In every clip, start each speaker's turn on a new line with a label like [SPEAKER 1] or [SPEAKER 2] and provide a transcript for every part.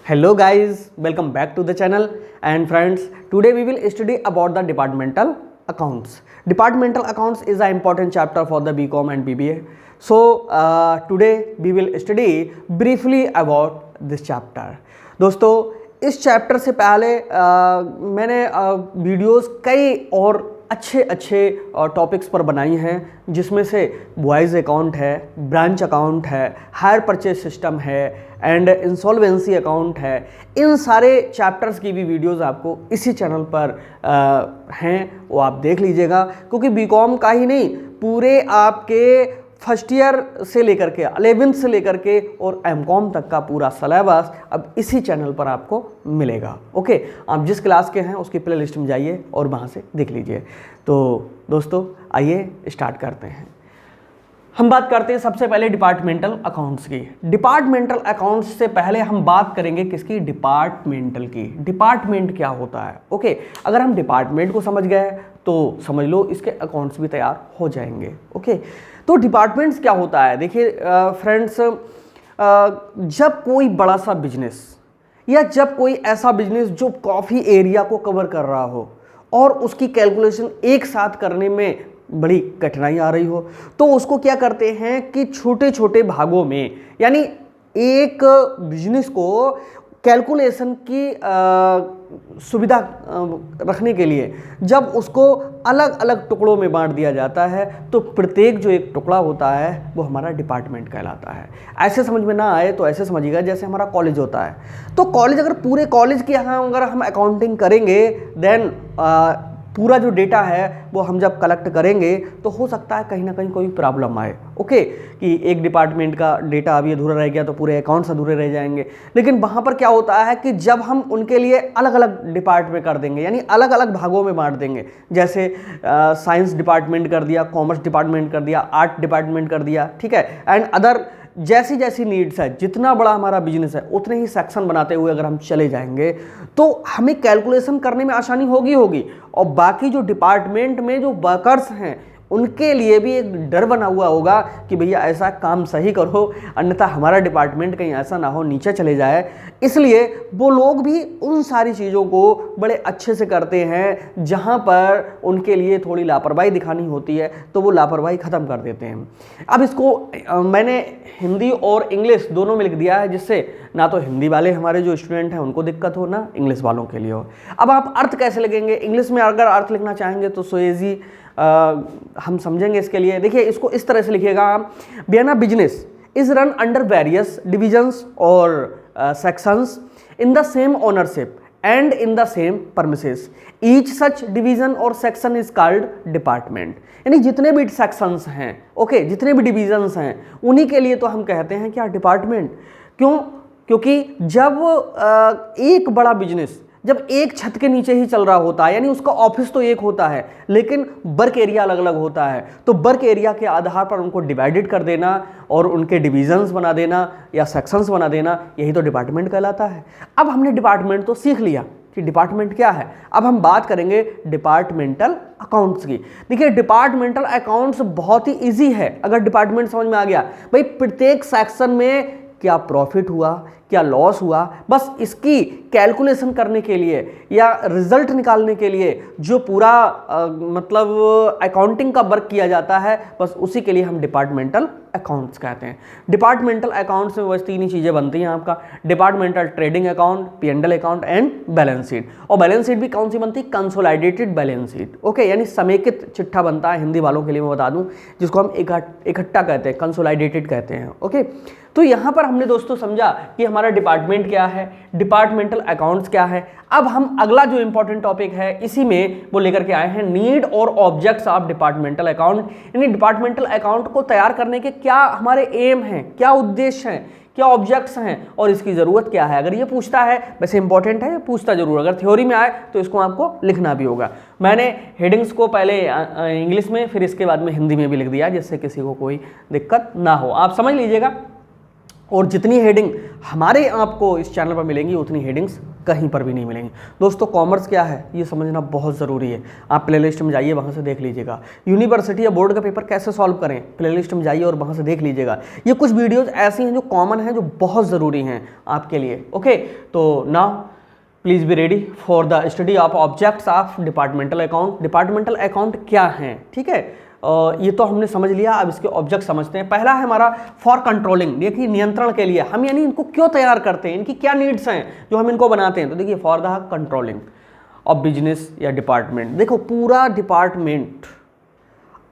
[SPEAKER 1] Hello guys, welcome back to the channel. And friends, today we will study about the departmental accounts. Departmental accounts is an important chapter for the BCom and BBA. So today we will study briefly about this chapter. दोस्तों इस chapter से पहले मैंने videos कई और अच्छे topics पर बनाई हैं, जिसमें से बॉयज़ अकाउंट है, ब्रांच अकाउंट है, हायर परचेज सिस्टम है एंड इंसॉल्वेंसी अकाउंट है। इन सारे चैप्टर्स की भी वीडियोस आपको इसी चैनल पर हैं, वो आप देख लीजिएगा, क्योंकि बीकॉम का ही नहीं, पूरे आपके फर्स्ट ईयर से लेकर के 11th से लेकर के और एमकॉम तक का पूरा सिलेबस अब इसी चैनल पर आपको मिलेगा। ओके, आप जिस क्लास के हैं उसकी प्ले लिस्ट में जाइए और वहाँ से देख लीजिए। तो दोस्तों आइए स्टार्ट करते हैं। हम बात करते हैं सबसे पहले डिपार्टमेंटल अकाउंट्स की। डिपार्टमेंटल अकाउंट्स से पहले हम बात करेंगे किसकी? डिपार्टमेंटल की। डिपार्टमेंट क्या होता है? ओके, अगर हम डिपार्टमेंट को समझ गए तो समझ लो इसके अकाउंट्स भी तैयार हो जाएंगे। ओके, तो डिपार्टमेंट्स क्या होता है? देखिए फ्रेंड्स, जब कोई बड़ा सा बिजनेस या जब कोई ऐसा बिजनेस जो काफ़ी एरिया को कवर कर रहा हो और उसकी कैलकुलेशन एक साथ करने में बड़ी कठिनाई आ रही हो, तो उसको क्या करते हैं कि छोटे छोटे भागों में, यानी एक बिजनेस को कैलकुलेशन की सुविधा रखने के लिए जब उसको अलग अलग टुकड़ों में बांट दिया जाता है, तो प्रत्येक जो एक टुकड़ा होता है वो हमारा डिपार्टमेंट कहलाता है। ऐसे समझ में ना आए तो ऐसे समझिएगा जैसे हमारा कॉलेज होता है, तो कॉलेज, अगर पूरे कॉलेज की यहाँ अगर हम अकाउंटिंग करेंगे, देन पूरा जो डेटा है वो हम जब कलेक्ट करेंगे तो हो सकता है कहीं ना कहीं कोई प्रॉब्लम आए। ओके, कि एक डिपार्टमेंट का डेटा अभी अधूरा रह गया तो पूरे अकाउंट्स अधूरे रह जाएंगे। लेकिन वहाँ पर क्या होता है कि जब हम उनके लिए अलग अलग डिपार्टमेंट कर देंगे, यानी अलग अलग भागों में बांट देंगे, जैसे साइंस डिपार्टमेंट कर दिया, कॉमर्स डिपार्टमेंट कर दिया, आर्ट डिपार्टमेंट कर दिया, ठीक है, एंड अदर जैसी जैसी नीड्स है, जितना बड़ा हमारा बिजनेस है उतने ही सेक्शन बनाते हुए अगर हम चले जाएंगे तो हमें कैलकुलेशन करने में आसानी होगी और बाकी जो डिपार्टमेंट में जो वर्कर्स हैं उनके लिए भी एक डर बना हुआ होगा कि भैया ऐसा काम सही करो, अन्यथा हमारा डिपार्टमेंट कहीं ऐसा ना हो नीचे चले जाए। इसलिए वो लोग भी उन सारी चीज़ों को बड़े अच्छे से करते हैं, जहाँ पर उनके लिए थोड़ी लापरवाही दिखानी होती है तो वो लापरवाही ख़त्म कर देते हैं। अब इसको मैंने हिंदी और इंग्लिश दोनों में लिख दिया है, जिससे ना तो हिंदी वाले हमारे जो स्टूडेंट हैं उनको दिक्कत हो, ना इंग्लिश वालों के लिए हो। अब आप अर्थ कैसे लिखेंगे? इंग्लिश में अगर अर्थ लिखना चाहेंगे तो सो इजी हम समझेंगे इसके लिए। देखिए, इसको इस तरह से लिखिएगा, बियाना business is run under various divisions और sections in the same ownership and in the same premises. Each such division और सेक्शन इज कॉल्ड डिपार्टमेंट। यानी जितने भी सेक्शंस हैं, ओके, जितने भी डिविजन्स हैं, उन्हीं के लिए तो हम कहते हैं क्या? डिपार्टमेंट। क्यों? क्योंकि जब एक बड़ा बिजनेस जब एक छत के नीचे ही चल रहा होता है, यानी उसका ऑफिस तो एक होता है लेकिन वर्क एरिया अलग अलग होता है, तो वर्क एरिया के आधार पर उनको डिवाइडेड कर देना और उनके डिविजन्स बना देना या सेक्शंस बना देना, यही तो डिपार्टमेंट कहलाता है। अब हमने डिपार्टमेंट तो सीख लिया कि डिपार्टमेंट क्या है। अब हम बात करेंगे डिपार्टमेंटल अकाउंट्स की। देखिए, डिपार्टमेंटल अकाउंट्स बहुत ही ईजी है अगर डिपार्टमेंट समझ में आ गया। भाई, प्रत्येक सेक्शन में क्या प्रॉफिट हुआ, क्या लॉस हुआ, बस इसकी कैलकुलेशन करने के लिए या रिजल्ट निकालने के लिए जो पूरा मतलब अकाउंटिंग का वर्क किया जाता है, बस उसी के लिए हम डिपार्टमेंटल अकाउंट्स कहते हैं। डिपार्टमेंटल अकाउंट्स में बस तीन ही चीज़ें बनती हैं आपका: departmental trading account, P&L account and balance sheet. और बैलेंस शीट भी कौन सी बनती है? Consolidated balance sheet. ओके, यानी समेकित चिट्ठा बनता है, हिंदी वालों के लिए मैं बता दूं, जिसको हम इकट्ठा कहते हैं, कंसोलिडेटेड कहते हैं। ओके, तो यहाँ पर हमने दोस्तों समझा कि हमारा डिपार्टमेंट क्या है, डिपार्टमेंटल अकाउंट्स क्या है। अब हम अगला जो इंपॉर्टेंट टॉपिक है इसी में वो लेकर के आए हैं, नीड और ऑब्जेक्ट्स ऑफ डिपार्टमेंटल अकाउंट। यानी डिपार्टमेंटल अकाउंट को तैयार करने के क्या हमारे एम हैं, क्या उद्देश्य हैं, क्या ऑब्जेक्ट्स हैं और इसकी ज़रूरत क्या है। अगर ये पूछता है, वैसे इंपॉर्टेंट है, पूछता जरूर, अगर थ्योरी में आए तो इसको आपको लिखना भी होगा। मैंने हेडिंग्स को पहले इंग्लिश में, फिर इसके बाद में हिंदी में भी लिख दिया, जिससे किसी को कोई दिक्कत ना हो, आप समझ लीजिएगा। और जितनी हेडिंग हमारे आपको इस चैनल पर मिलेंगी उतनी हेडिंग्स कहीं पर भी नहीं मिलेंगी। दोस्तों कॉमर्स क्या है ये समझना बहुत ज़रूरी है। आप प्लेलिस्ट में जाइए, वहाँ से देख लीजिएगा। यूनिवर्सिटी या बोर्ड का पेपर कैसे सॉल्व करें, प्लेलिस्ट में जाइए और वहाँ से देख लीजिएगा। ये कुछ वीडियोज़ ऐसी हैं जो कॉमन हैं, जो बहुत ज़रूरी हैं आपके लिए। ओके, तो now please be ready for the study of objects of departmental account. Departmental account क्या हैं, ठीक है। ये तो हमने समझ लिया, अब इसके ऑब्जेक्ट समझते हैं। पहला है हमारा फॉर कंट्रोलिंग, देखिए नियंत्रण के लिए हम यानी इनको क्यों तैयार करते हैं, इनकी क्या नीड्स हैं जो हम इनको बनाते हैं। तो देखिए for the controlling of business या डिपार्टमेंट। देखो पूरा डिपार्टमेंट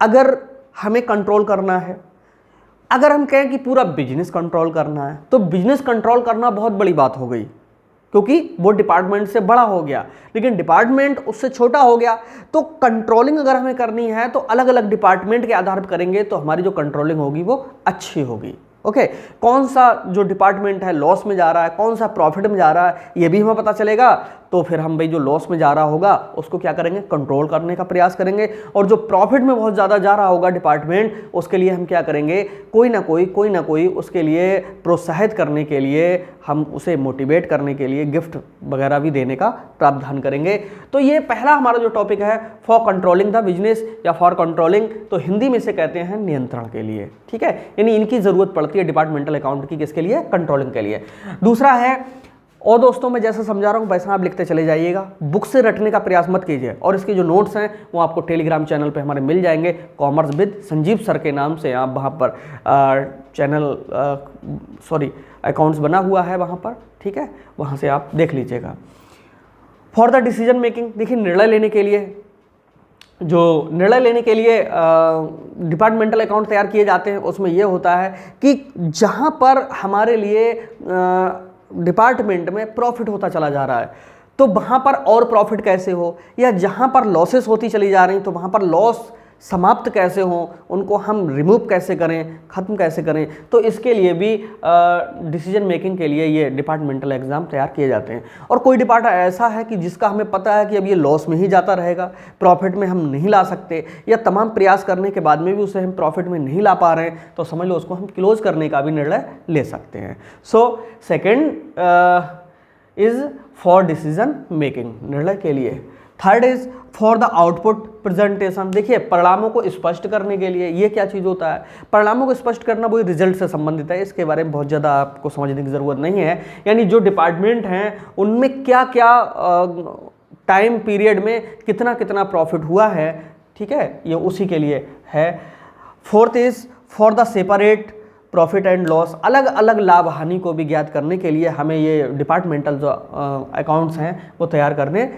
[SPEAKER 1] अगर हमें कंट्रोल करना है, अगर हम कहें कि पूरा बिजनेस कंट्रोल करना है, तो बिजनेस कंट्रोल करना बहुत बड़ी बात हो गई, क्योंकि वो डिपार्टमेंट से बड़ा हो गया, लेकिन डिपार्टमेंट उससे छोटा हो गया। तो कंट्रोलिंग अगर हमें करनी है तो अलग अलग डिपार्टमेंट के आधार पर करेंगे, तो हमारी जो कंट्रोलिंग होगी वो अच्छी होगी। ओके, कौन सा जो डिपार्टमेंट है लॉस में जा रहा है, कौन सा प्रॉफिट में जा रहा है, ये भी हमें पता चलेगा। तो फिर हम भाई जो लॉस में जा रहा होगा उसको क्या करेंगे, कंट्रोल करने का प्रयास करेंगे। और जो प्रॉफिट में बहुत ज़्यादा जा रहा होगा डिपार्टमेंट, उसके लिए हम क्या करेंगे, कोई ना कोई उसके लिए प्रोत्साहित करने के लिए, हम उसे मोटिवेट करने के लिए गिफ्ट वगैरह भी देने का प्रावधान करेंगे। तो ये पहला हमारा जो टॉपिक है फॉर कंट्रोलिंग द बिजनेस या फॉर कंट्रोलिंग, तो हिंदी में से कहते हैं नियंत्रण के लिए, ठीक है। यानी इनकी ज़रूरत पड़ती है डिपार्टमेंटल अकाउंट की, किसके लिए, कंट्रोलिंग के लिए। दूसरा है, और दोस्तों मैं जैसा समझा रहा हूँ वैसा आप लिखते चले जाइएगा, बुक से रटने का प्रयास मत कीजिए। और इसके जो नोट्स हैं वो आपको टेलीग्राम चैनल पे हमारे मिल जाएंगे, कॉमर्स विद संजीव सर के नाम से। आप वहाँ पर अकाउंट्स बना हुआ है वहाँ पर, ठीक है, वहाँ से आप देख लीजिएगा। फॉर द डिसीजन मेकिंग, देखिए निर्णय लेने के लिए, जो निर्णय लेने के लिए डिपार्टमेंटल अकाउंट तैयार किए जाते हैं, उसमें यह होता है कि जहाँ पर हमारे लिए डिपार्टमेंट में प्रॉफिट होता चला जा रहा है तो वहाँ पर और प्रॉफिट कैसे हो, या जहाँ पर लॉसेस होती चली जा रही तो वहाँ पर लॉस समाप्त कैसे हों, उनको हम रिमूव कैसे करें, ख़त्म कैसे करें। तो इसके लिए भी डिसीजन मेकिंग के लिए ये डिपार्टमेंटल एग्ज़ाम तैयार किए जाते हैं। और कोई डिपार्टमेंट ऐसा है कि जिसका हमें पता है कि अब ये लॉस में ही जाता रहेगा, प्रॉफिट में हम नहीं ला सकते, या तमाम प्रयास करने के बाद में भी उसे हम प्रॉफिट में नहीं ला पा रहे हैं, तो समझ लो उसको हम क्लोज करने का भी निर्णय ले सकते हैं। So second is for decision making, निर्णय के लिए। Third is for the output presentation. देखिए परिणामों को स्पष्ट करने के लिए, ये क्या चीज़ होता है, परिणामों को स्पष्ट करना वही रिजल्ट से संबंधित है, इसके बारे में बहुत ज़्यादा आपको समझने की ज़रूरत नहीं है। यानी जो डिपार्टमेंट हैं उनमें क्या क्या टाइम पीरियड में कितना कितना प्रॉफिट हुआ है, ठीक है, ये उसी के लिए है। Fourth is for the separate profit and loss, अलग अलग लाभ हानि को भी ज्ञात करने के लिए हमें ये डिपार्टमेंटल जो अकाउंट्स हैं वो तैयार करने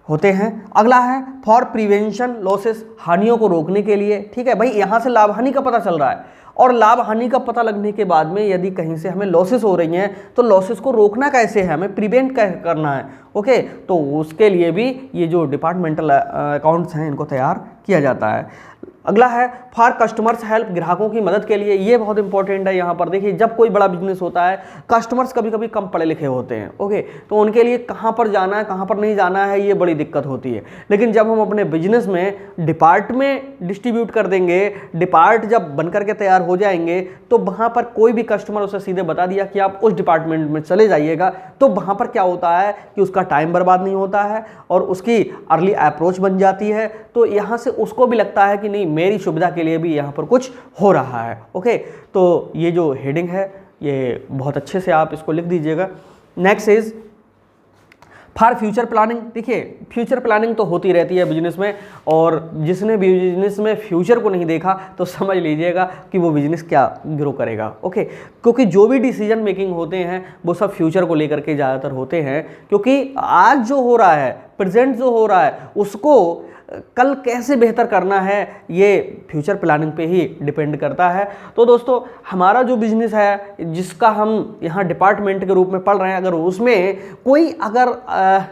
[SPEAKER 1] होते हैं। अगला है फॉर प्रिवेंशन लॉसेस, हानियों को रोकने के लिए, ठीक है भाई, यहाँ से लाभ हानि का पता चल रहा है, और लाभ हानि का पता लगने के बाद में यदि कहीं से हमें लॉसेस हो रही हैं तो लॉसेस को रोकना कैसे है, हमें प्रिवेंट करना है। ओके, तो उसके लिए भी ये जो डिपार्टमेंटल अकाउंट्स हैं इनको तैयार किया जाता है। अगला है फॉर कस्टमर्स हेल्प, ग्राहकों की मदद के लिए, ये बहुत इंपॉर्टेंट है। यहाँ पर देखिए जब कोई बड़ा बिजनेस होता है, कस्टमर्स कभी कभी कम पढ़े लिखे होते हैं, ओके, तो उनके लिए कहाँ पर जाना है कहाँ पर नहीं जाना है ये बड़ी दिक्कत होती है। लेकिन जब हम अपने बिजनेस में डिपार्ट में डिस्ट्रीब्यूट कर देंगे, डिपार्ट जब बन करके तैयार हो जाएंगे, तो वहाँ पर कोई भी कस्टमर उसे सीधे बता दिया कि आप उस डिपार्टमेंट में चले जाइएगा, तो वहाँ पर क्या होता है कि उसका टाइम बर्बाद नहीं होता है और उसकी अर्ली अप्रोच बन जाती है। तो यहाँ से उसको भी लगता है कि नहीं, मेरी सुविधा के लिए भी यहाँ पर कुछ हो रहा है। ओके, तो ये जो हेडिंग है ये बहुत अच्छे से आप इसको लिख दीजिएगा। Next is for future planning. देखिए फ्यूचर प्लानिंग तो होती रहती है बिजनेस में, और जिसने भी बिजनेस में फ्यूचर को नहीं देखा तो समझ लीजिएगा कि वो बिजनेस क्या ग्रो करेगा। ओके, क्योंकि जो भी डिसीजन मेकिंग होते हैं वो सब फ्यूचर को लेकर के ज़्यादातर होते हैं, क्योंकि आज जो हो रहा है, प्रेजेंट जो हो रहा है, उसको कल कैसे बेहतर करना है ये फ्यूचर प्लानिंग पे ही डिपेंड करता है। तो दोस्तों हमारा जो बिजनेस है जिसका हम यहाँ डिपार्टमेंट के रूप में पढ़ रहे हैं, अगर उसमें कोई अगर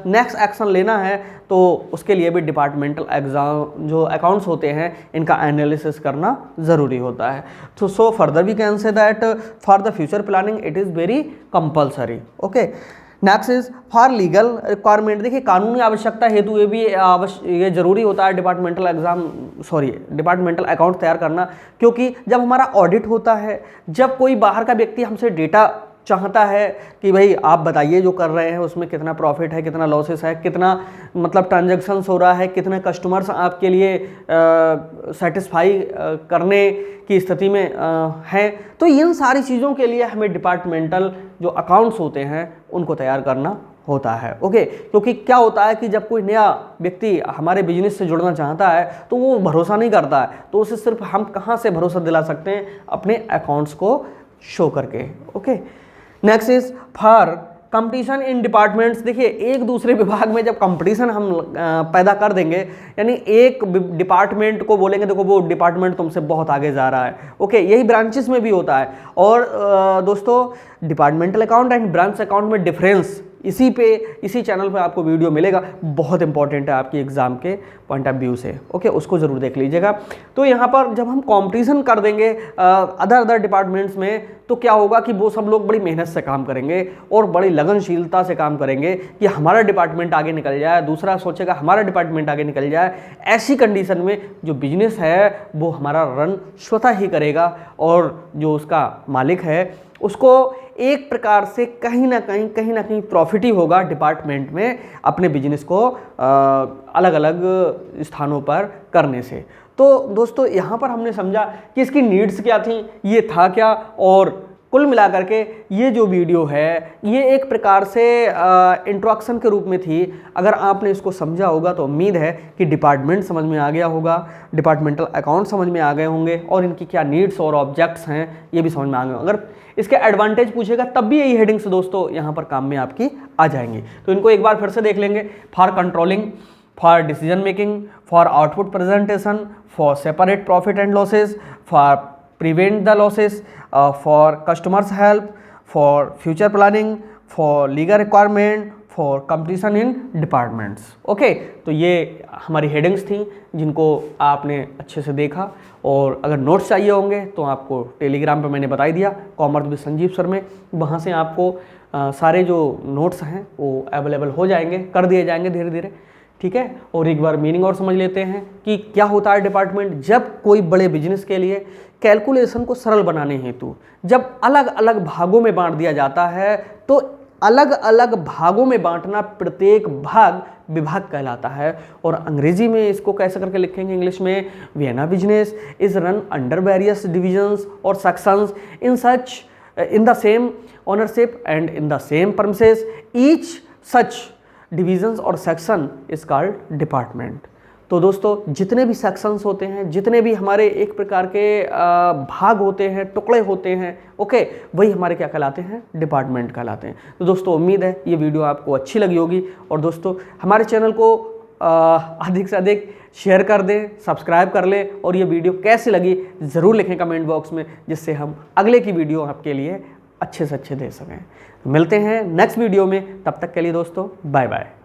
[SPEAKER 1] नेक्स्ट एक्शन लेना है तो उसके लिए भी डिपार्टमेंटल एग्जाम जो अकाउंट्स होते हैं इनका एनालिसिस करना ज़रूरी होता है। तो further we can say that for the future planning it is very compulsory. Okay, next is for legal requirement. देखिए कानूनी आवश्यकता हेतु ये भी ये जरूरी होता है डिपार्टमेंटल अकाउंट तैयार करना, क्योंकि जब हमारा ऑडिट होता है, जब कोई बाहर का व्यक्ति हमसे डेटा चाहता है कि भाई आप बताइए जो कर रहे हैं उसमें कितना प्रॉफिट है, कितना लॉसेस है, कितना मतलब ट्रांजैक्शंस हो रहा है, कितने कस्टमर्स आपके लिए सेटिस्फाई करने की स्थिति में हैं, तो इन सारी चीज़ों के लिए हमें डिपार्टमेंटल जो अकाउंट्स होते हैं उनको तैयार करना होता है। ओके, क्योंकि क्या होता है कि जब कोई नया व्यक्ति हमारे बिजनेस से जुड़ना चाहता है तो वो भरोसा नहीं करता है, तो उसे सिर्फ हम कहाँ से भरोसा दिला सकते हैं, अपने अकाउंट्स को शो करके। Okay, next is for competition in departments. देखिए एक दूसरे विभाग में जब कंपटीशन हम पैदा कर देंगे, यानी एक डिपार्टमेंट को बोलेंगे देखो वो डिपार्टमेंट तुमसे बहुत आगे जा रहा है, ओके, यही ब्रांचेस में भी होता है। और दोस्तों departmental account and branch account में डिफरेंस इसी चैनल पे आपको वीडियो मिलेगा, बहुत इंपॉर्टेंट है आपकी एग्जाम के पॉइंट ऑफ व्यू से। ओके, उसको ज़रूर देख लीजिएगा। तो यहाँ पर जब हम कंपटीशन कर देंगे अदर डिपार्टमेंट्स में, तो क्या होगा कि वो सब लोग बड़ी मेहनत से काम करेंगे और बड़ी लगनशीलता से काम करेंगे कि हमारा डिपार्टमेंट आगे निकल जाए, दूसरा सोचेगा हमारा डिपार्टमेंट आगे निकल जाए। ऐसी कंडीशन में जो बिजनेस है वो हमारा रन स्वतः ही करेगा और जो उसका मालिक है उसको एक प्रकार से कहीं ना कहीं प्रॉफिट ही होगा डिपार्टमेंट में अपने बिजनेस को अलग अलग स्थानों पर करने से। तो दोस्तों यहाँ पर हमने समझा कि इसकी नीड्स क्या थी, ये था क्या, और कुल मिलाकर के ये जो वीडियो है ये एक प्रकार से इंट्रोडक्शन के रूप में थी। अगर आपने इसको समझा होगा तो उम्मीद है कि डिपार्टमेंट समझ में आ गया होगा, डिपार्टमेंटल अकाउंट समझ में आ गए होंगे और इनकी क्या नीड्स और ऑब्जेक्ट्स हैं ये भी समझ में आ गए। अगर इसके एडवांटेज पूछेगा तब भी यही हेडिंग्स दोस्तों यहाँ पर काम में आपकी आ जाएंगी। तो इनको एक बार फिर से देख लेंगे। For controlling, for decision making, for output presentation, for separate profit and losses, for prevent the losses, for customers help, for future planning, for legal requirement, for competition in departments. Okay, तो ये हमारी headings थी जिनको आपने अच्छे से देखा। और अगर नोट्स चाहिए होंगे तो आपको टेलीग्राम पे मैंने बता ही दिया, कॉमर्स विद संजीव सर में, वहाँ से आपको सारे जो नोट्स हैं वो अवेलेबल हो जाएंगे, कर दिए जाएंगे धीरे धीरे, ठीक है। और एक बार मीनिंग और समझ लेते हैं कि क्या होता है डिपार्टमेंट। जब कोई बड़े बिजनेस के लिए कैलकुलेशन को सरल बनाने हेतु जब अलग अलग भागों में बांट दिया जाता है, तो अलग अलग भागों में बांटना, प्रत्येक भाग विभाग कहलाता है। और अंग्रेजी में इसको कैसे करके लिखेंगे इंग्लिश में, वियना business is run under various divisions और sections in the same ownership and in the same premises, each such divisions और सेक्शन इज कॉल्ड डिपार्टमेंट। तो दोस्तों जितने भी सेक्शंस होते हैं, जितने भी हमारे एक प्रकार के भाग होते हैं, टुकड़े होते हैं, ओके, वही हमारे क्या कहलाते हैं, डिपार्टमेंट कहलाते हैं। तो दोस्तों उम्मीद है ये वीडियो आपको अच्छी लगी होगी। और दोस्तों हमारे चैनल को अधिक से अधिक शेयर कर दें, सब्सक्राइब कर लें, और ये वीडियो कैसी लगी ज़रूर लिखें कमेंट बॉक्स में, जिससे हम अगले की वीडियो आपके लिए अच्छे से अच्छे दे सकें। मिलते हैं नेक्स्ट वीडियो में, तब तक के लिए दोस्तों बाय बाय।